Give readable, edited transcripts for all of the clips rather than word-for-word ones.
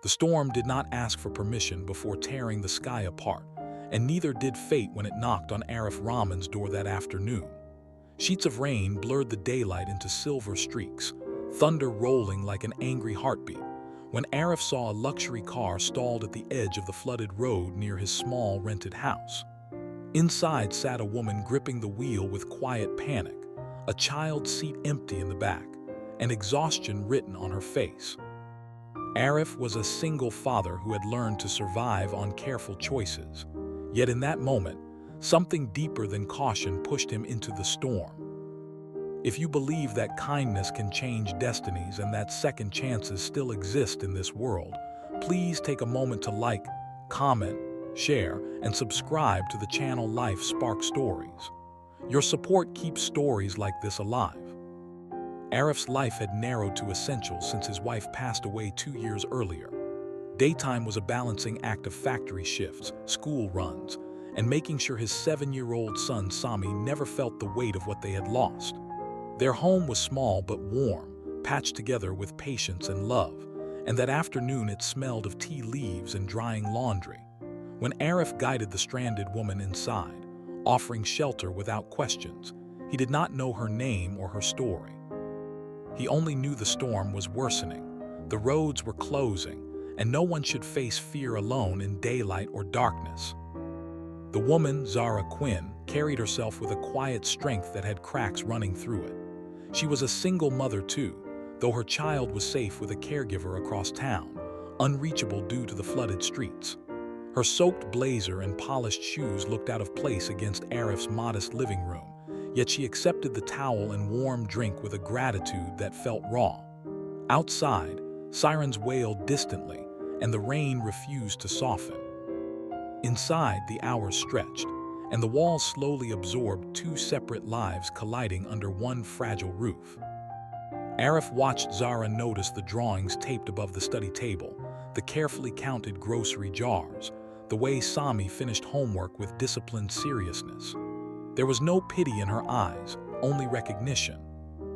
The storm did not ask for permission before tearing the sky apart, and neither did fate when it knocked on Arif Rahman's door that afternoon. Sheets of rain blurred the daylight into silver streaks, thunder rolling like an angry heartbeat, when Arif saw a luxury car stalled at the edge of the flooded road near his small rented house. Inside sat a woman gripping the wheel with quiet panic, a child's seat empty in the back, and exhaustion written on her face. Arif was a single father who had learned to survive on careful choices. Yet in that moment, something deeper than caution pushed him into the storm. If you believe that kindness can change destinies and that second chances still exist in this world, please take a moment to like, comment, share, and subscribe to the channel Life Spark Stories. Your support keeps stories like this alive. Arif's life had narrowed to essentials since his wife passed away 2 years earlier. Daytime was a balancing act of factory shifts, school runs, and making sure his 7-year-old son Sami never felt the weight of what they had lost. Their home was small but warm, patched together with patience and love, and that afternoon it smelled of tea leaves and drying laundry. When Arif guided the stranded woman inside, offering shelter without questions, he did not know her name or her story. He only knew the storm was worsening, the roads were closing, and no one should face fear alone in daylight or darkness. The woman, Zara Quinn, carried herself with a quiet strength that had cracks running through it. She was a single mother too, though her child was safe with a caregiver across town, unreachable due to the flooded streets. Her soaked blazer and polished shoes looked out of place against Arif's modest living room, yet she accepted the towel and warm drink with a gratitude that felt raw. Outside, sirens wailed distantly, and the rain refused to soften. Inside, the hours stretched, and the walls slowly absorbed 2 separate lives colliding under one fragile roof. Arif watched Zara notice the drawings taped above the study table, the carefully counted grocery jars, the way Sami finished homework with disciplined seriousness. There was no pity in her eyes, only recognition.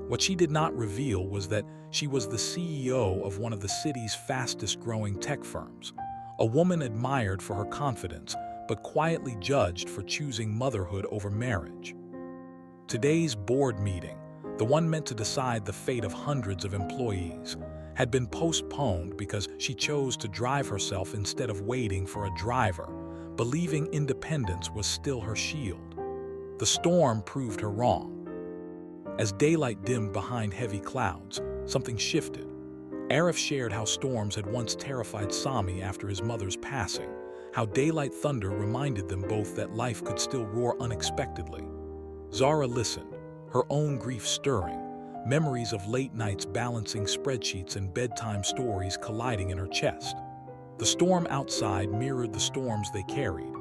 What she did not reveal was that she was the CEO of one of the city's fastest-growing tech firms, a woman admired for her confidence, but quietly judged for choosing motherhood over marriage. Today's board meeting, the one meant to decide the fate of hundreds of employees, had been postponed because she chose to drive herself instead of waiting for a driver, believing independence was still her shield. The storm proved her wrong. As daylight dimmed behind heavy clouds, something shifted. Arif shared how storms had once terrified Sami after his mother's passing, how daylight thunder reminded them both that life could still roar unexpectedly. Zara listened, her own grief stirring, memories of late nights balancing spreadsheets and bedtime stories colliding in her chest. The storm outside mirrored the storms they carried,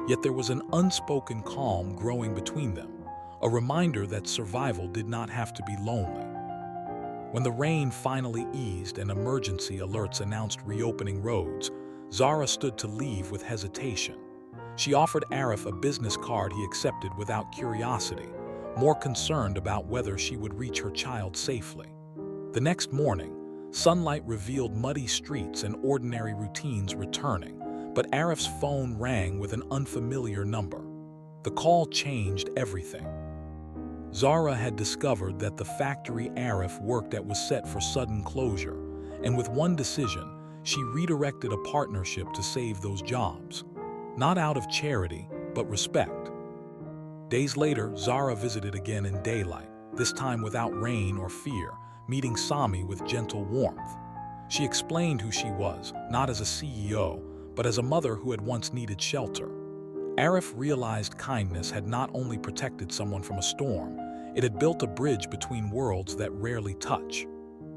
yet there was an unspoken calm growing between them, a reminder that survival did not have to be lonely. When the rain finally eased and emergency alerts announced reopening roads, Zara stood to leave with hesitation. She offered Arif a business card he accepted without curiosity, more concerned about whether she would reach her child safely. The next morning, sunlight revealed muddy streets and ordinary routines returning, but Arif's phone rang with an unfamiliar number. The call changed everything. Zara had discovered that the factory Arif worked at was set for sudden closure, and with one decision, she redirected a partnership to save those jobs. Not out of charity, but respect. Days later, Zara visited again in daylight, this time without rain or fear, meeting Sami with gentle warmth. She explained who she was, not as a CEO, but as a mother who had once needed shelter. Arif realized kindness had not only protected someone from a storm, it had built a bridge between worlds that rarely touch.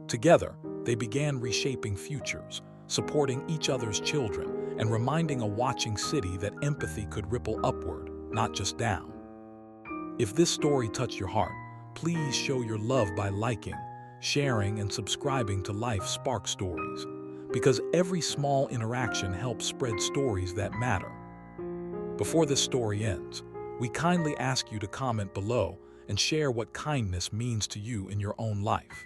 Together, they began reshaping futures, supporting each other's children, and reminding a watching city that empathy could ripple upward, not just down. If this story touched your heart, please show your love by liking, sharing, and subscribing to Life Spark Stories, because every small interaction helps spread stories that matter. Before this story ends, we kindly ask you to comment below and share what kindness means to you in your own life.